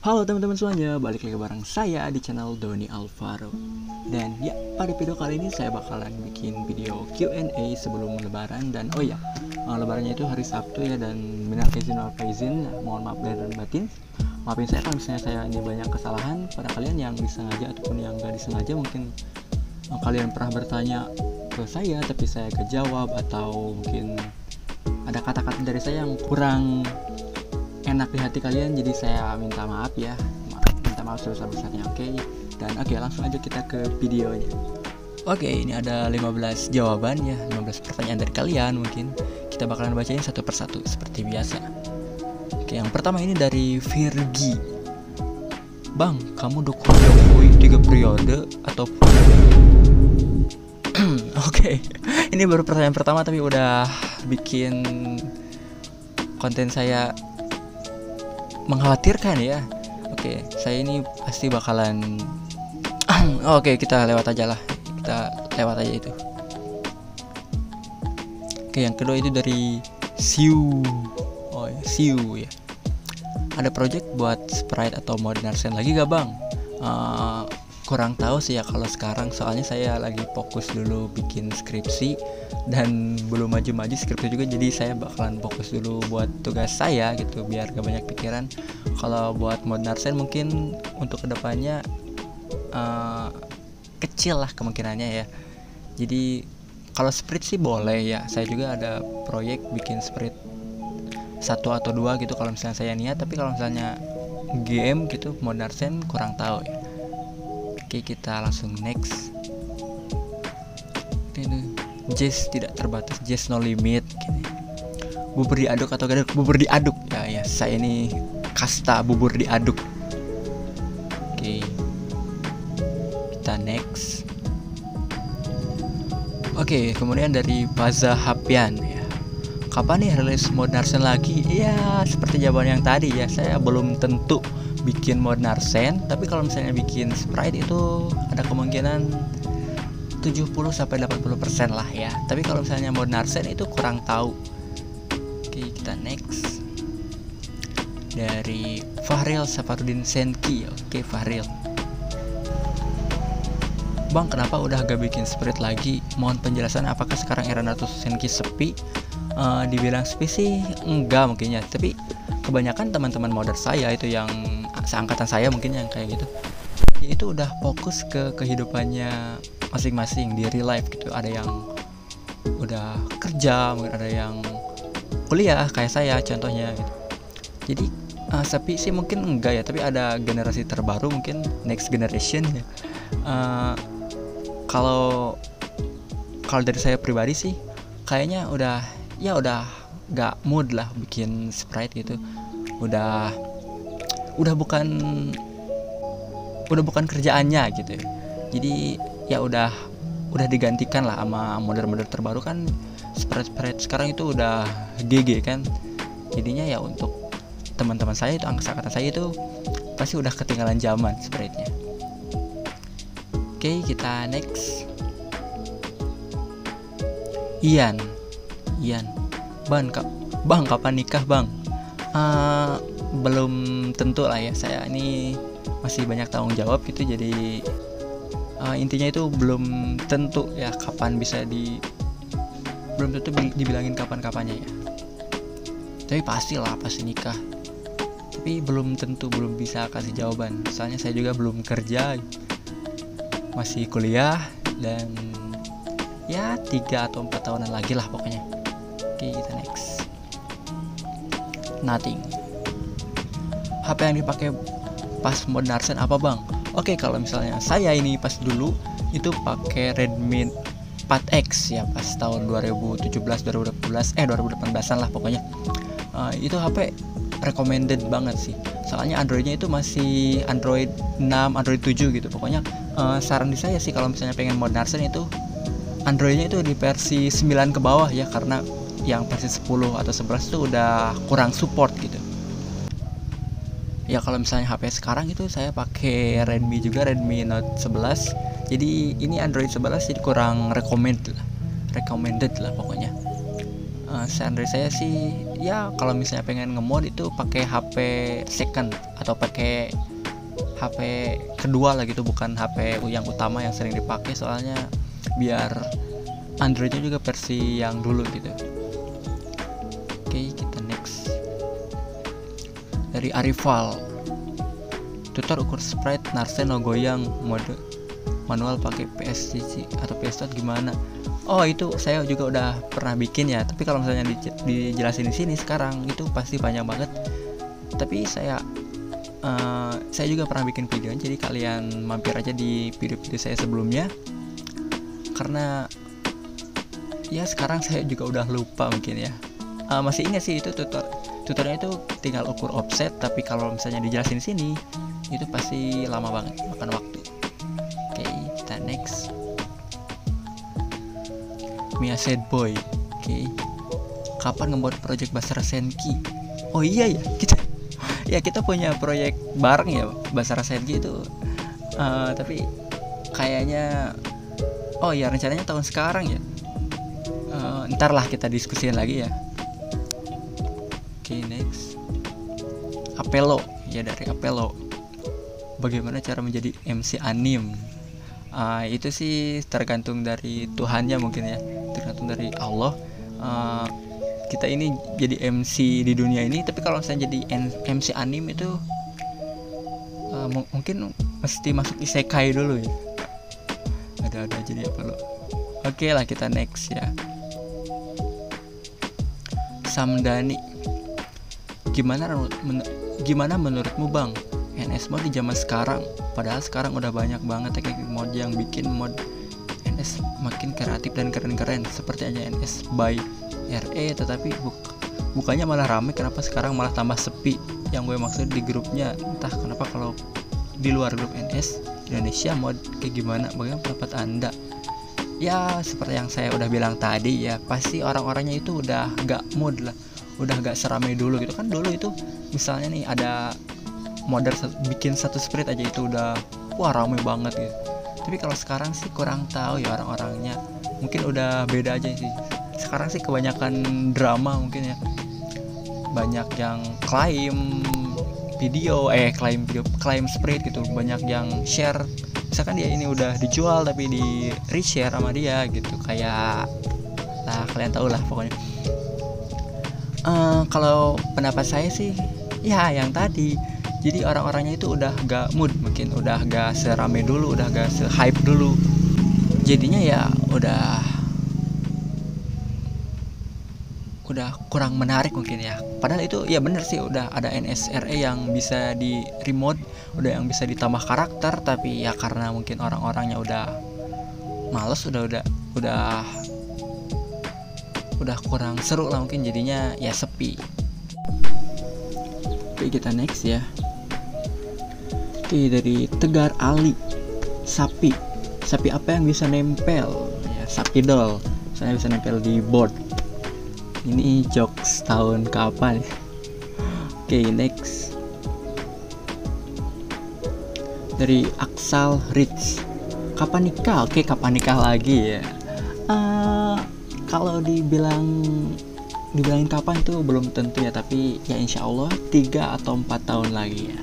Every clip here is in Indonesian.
Halo teman-teman semuanya, balik lagi bareng saya di channel Doni Alvaro. Dan ya, pada video kali ini saya bakalan bikin video Q&A sebelum lebaran. Dan oh ya, lebarannya itu hari Sabtu ya. Dan minal izin wal faizin, mohon maaf lahir dan batin. Maafin saya kalau misalnya saya ini banyak kesalahan pada kalian yang disengaja ataupun yang gak disengaja. Mungkin kalian pernah bertanya ke saya tapi saya gak jawab, atau mungkin ada kata-kata dari saya yang kurang enak di hati kalian, jadi saya minta maaf ya, minta maaf sebesar-besarnya. Dan langsung aja kita ke videonya. Ini ada 15 jawaban ya, 15 pertanyaan dari kalian. Mungkin kita bakalan bacain satu persatu seperti biasa. Yang pertama ini dari Virgi. Bang, kamu dukung Jokowi 3 periode atau ini baru pertanyaan pertama tapi udah bikin konten saya mengkhawatirkan ya. Saya ini pasti bakalan kita lewat aja itu. Yang kedua itu dari Siu. Siu ya. Ada project buat Sprite atau Modern Arsen lagi gak bang? Kurang tahu sih ya kalau sekarang, soalnya saya lagi fokus dulu bikin skripsi dan belum maju-maju skripsi juga, jadi saya bakalan fokus dulu buat tugas saya gitu biar gak banyak pikiran. Kalau buat Modern Arsen mungkin untuk kedepannya kecil lah kemungkinannya ya. Jadi kalau Sprite sih boleh ya, saya juga ada proyek bikin Sprite 1 atau 2 gitu kalau misalnya saya niat, tapi kalau misalnya game gitu Modern Arsen kurang tahu ya. Kita langsung next. Jazz tidak terbatas, Jazz no limit. Bubur diaduk atau gak bubur diaduk ya, saya ini kasta bubur diaduk. Kita next. Kemudian dari Baza Hapian ya, kapan nih rilis Modern Arsen lagi? Ya seperti jawaban yang tadi ya, saya belum tentu bikin Modern Arsen, tapi kalau misalnya bikin Sprite itu ada kemungkinan 70-80% lah ya. Tapi kalau misalnya Modern Arsen itu kurang tahu. Kita next. Dari Fahril Safarudin Senki. Fahril. Bang, kenapa udah gak bikin Sprite lagi? Mohon penjelasan, apakah sekarang era Naruto Senki sepi? Dibilang sepi sih enggak mungkinnya, tapi kebanyakan teman-teman modder saya itu yang seangkatan saya mungkin yang kayak gitu, itu udah fokus ke kehidupannya masing-masing di real life gitu. Ada yang udah kerja, mungkin ada yang kuliah kayak saya contohnya gitu. Jadi sepi sih mungkin enggak ya, tapi ada generasi terbaru, mungkin next generation ya. Kalau dari saya pribadi sih kayaknya udah gak mood lah bikin Sprite gitu. Udah bukan kerjaannya gitu ya. Jadi ya udah digantikan lah sama model-model terbaru kan. Sprite sekarang itu udah GG kan. Jadinya ya untuk teman-teman saya itu, angkatan saya itu pasti udah ketinggalan zaman Sprite-nya. Kita next. Ian, Bang, kapan nikah bang? Belum tentu lah ya, saya ini masih banyak tanggung jawab gitu, jadi intinya itu belum tentu ya kapan belum tentu dibilangin kapan-kapannya ya. Tapi pasti nikah. Tapi belum tentu, belum bisa kasih jawaban. Soalnya saya juga belum kerja, masih kuliah, dan ya 3 atau 4 tahunan lagi lah pokoknya. Kita next. Nothing. HP yang dipakai pas Modern Arsen apa bang? Kalau misalnya saya ini pas dulu itu pakai Redmi 4X ya, pas tahun 2018an lah pokoknya. Itu HP recommended banget sih. Soalnya Androidnya itu masih Android 6, Android 7 gitu. Pokoknya saran di saya sih kalau misalnya pengen Modern Arsen itu Androidnya itu di versi 9 ke bawah ya, karena yang versi 10 atau 11 itu udah kurang support gitu. Ya kalau misalnya HP sekarang itu saya pakai Redmi juga, Redmi Note 11. Jadi ini Android 11 jadi kurang recommended lah pokoknya. Android saya sih ya kalau misalnya pengen ngemod itu pakai HP second atau pakai HP kedua lah gitu, bukan HP yang utama yang sering dipakai, soalnya biar Androidnya juga versi yang dulu gitu. Oke, kita next. Dari Arival, tutor ukur sprite Narsen no goyang, mode manual pakai PSCC atau PS gimana? Oh, itu saya juga udah pernah bikin ya, tapi kalau misalnya dijelasin di sini sekarang itu pasti panjang banget. Tapi saya juga pernah bikin video, jadi kalian mampir aja di video-video saya sebelumnya, karena ya sekarang saya juga udah lupa mungkin ya. Masih ingat sih itu tutornya itu tinggal ukur offset, tapi kalau misalnya dijelasin di sini itu pasti lama banget, makan waktu. Oke, kita next. Mia Sad Boy. Oke. Kapan ngebuat project Basara Senki? Oh iya ya, kita punya proyek bareng ya Basara Senki itu. Tapi kayaknya rencananya tahun sekarang ya. Ntar lah kita diskusiin lagi ya. Oke, next. Apelo, ya dari Apelo. Bagaimana cara menjadi MC anim? Itu sih tergantung dari Tuhannya mungkin ya, tergantung dari Allah. Kita ini jadi MC di dunia ini, tapi kalau misalnya jadi MC anim itu mungkin mesti masuk isekai dulu ya. Ada jadi apa lo? Oke lah, kita next ya. Samdani, gimana menurutmu Bang NS mod di zaman sekarang? Padahal sekarang udah banyak banget teknik mod yang bikin mod NS makin kreatif dan keren-keren, seperti aja NS by RE, tetapi bukannya malah rame. Kenapa sekarang malah tambah sepi? Yang gue maksud di grupnya, entah kenapa kalau di luar grup NS Indonesia mod kayak gimana? Bagaimana pendapat Anda? Ya seperti yang saya udah bilang tadi ya, pasti orang-orangnya itu udah gak mood lah, udah gak seramai dulu gitu kan. Dulu itu misalnya nih ada modder bikin satu sprite aja itu udah wah rame banget gitu. Tapi kalau sekarang sih kurang tahu ya orang-orangnya, mungkin udah beda aja sih. Sekarang sih kebanyakan drama mungkin ya, banyak yang klaim sprite gitu, banyak yang share. Misalkan dia ini udah dijual tapi di reshare sama dia gitu, kayak kalian tahu lah pokoknya. Kalau pendapat saya sih ya yang tadi, jadi orang-orangnya itu udah gak mood, mungkin udah gak serame dulu, udah gak se-hype dulu, jadinya ya udah kurang menarik mungkin ya. Padahal itu ya bener sih, udah ada NSRE yang bisa di remote, udah yang bisa ditambah karakter, tapi ya karena mungkin orang-orangnya udah males, udah kurang seru lah mungkin, jadinya ya sepi. Oke, kita next ya. Oke, dari Tegar Ali, sapi apa yang bisa nempel ya? Sapi doll, saya bisa nempel di board. Ini jokes tahun kapan ya? Oke, next. Dari Aksal Rich, kapan nikah? Oke, kapan nikah lagi ya? Kalau dibilangin kapan itu belum tentu ya, tapi ya insya Allah 3 atau 4 tahun lagi ya.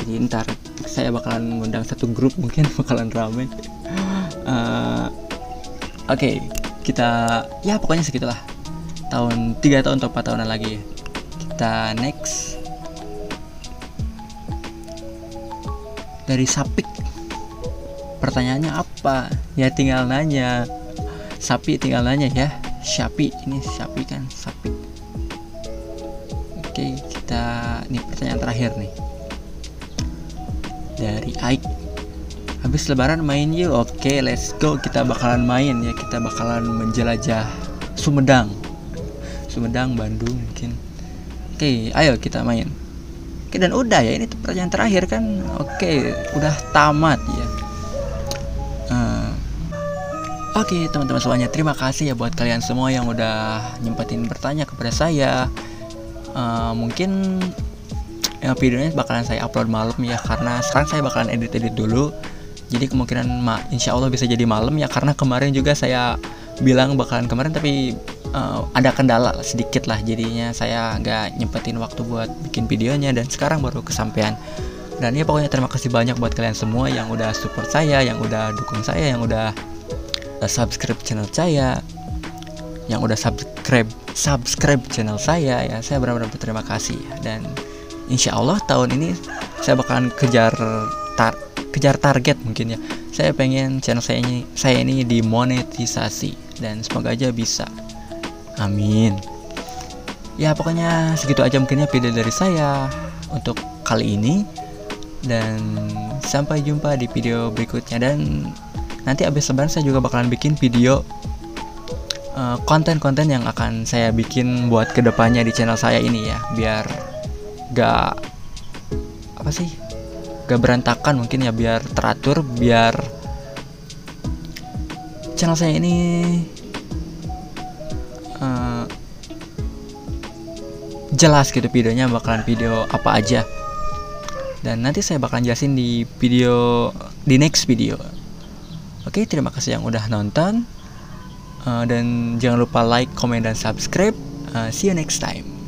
Jadi ntar saya bakalan ngundang satu grup, mungkin bakalan rame. Oke, kita ya pokoknya segitulah, 3 tahun atau 4 tahunan lagi. Kita next. Dari Sapik, pertanyaannya apa? Ya tinggal nanya. Sapi tinggal nanya ya. Sapi, ini sapi kan, Sapik. Oke, kita ini pertanyaan terakhir nih. Dari Aik, habis lebaran main yuk. Oke, let's go. Kita bakalan main ya, kita bakalan menjelajah Sumedang, Bandung mungkin. Oke, ayo kita main. Oke, dan udah ya, ini pertanyaan terakhir kan. Oke, udah tamat ya. Oke, teman-teman semuanya, terima kasih ya buat kalian semua yang udah nyempetin bertanya kepada saya. Mungkin videonya bakalan saya upload malam ya, karena sekarang saya bakalan edit dulu. Jadi kemungkinan insya Allah bisa jadi malam ya, karena kemarin juga saya bilang bakalan kemarin tapi ada kendala sedikit lah, jadinya saya nggak nyempetin waktu buat bikin videonya dan sekarang baru kesampaian. Dan ya pokoknya terima kasih banyak buat kalian semua yang udah support saya, yang udah dukung saya, yang udah subscribe channel saya, yang udah subscribe channel saya ya. Saya benar-benar berterima kasih. Dan insya Allah tahun ini saya bakalan kejar target mungkin ya. Saya pengen channel saya ini dimonetisasi dan semoga aja bisa. Amin. Ya pokoknya segitu aja mungkin ya video dari saya untuk kali ini. Dan sampai jumpa di video berikutnya. Dan nanti abis lebaran saya juga bakalan bikin video konten-konten yang akan saya bikin buat kedepannya di channel saya ini ya, biar gak berantakan mungkin ya, biar teratur, biar channel saya ini jelas gitu videonya, bakalan video apa aja. Dan nanti saya bakalan jelasin di next video. Oke, terima kasih yang udah nonton. Dan jangan lupa like, comment, dan subscribe. See you next time.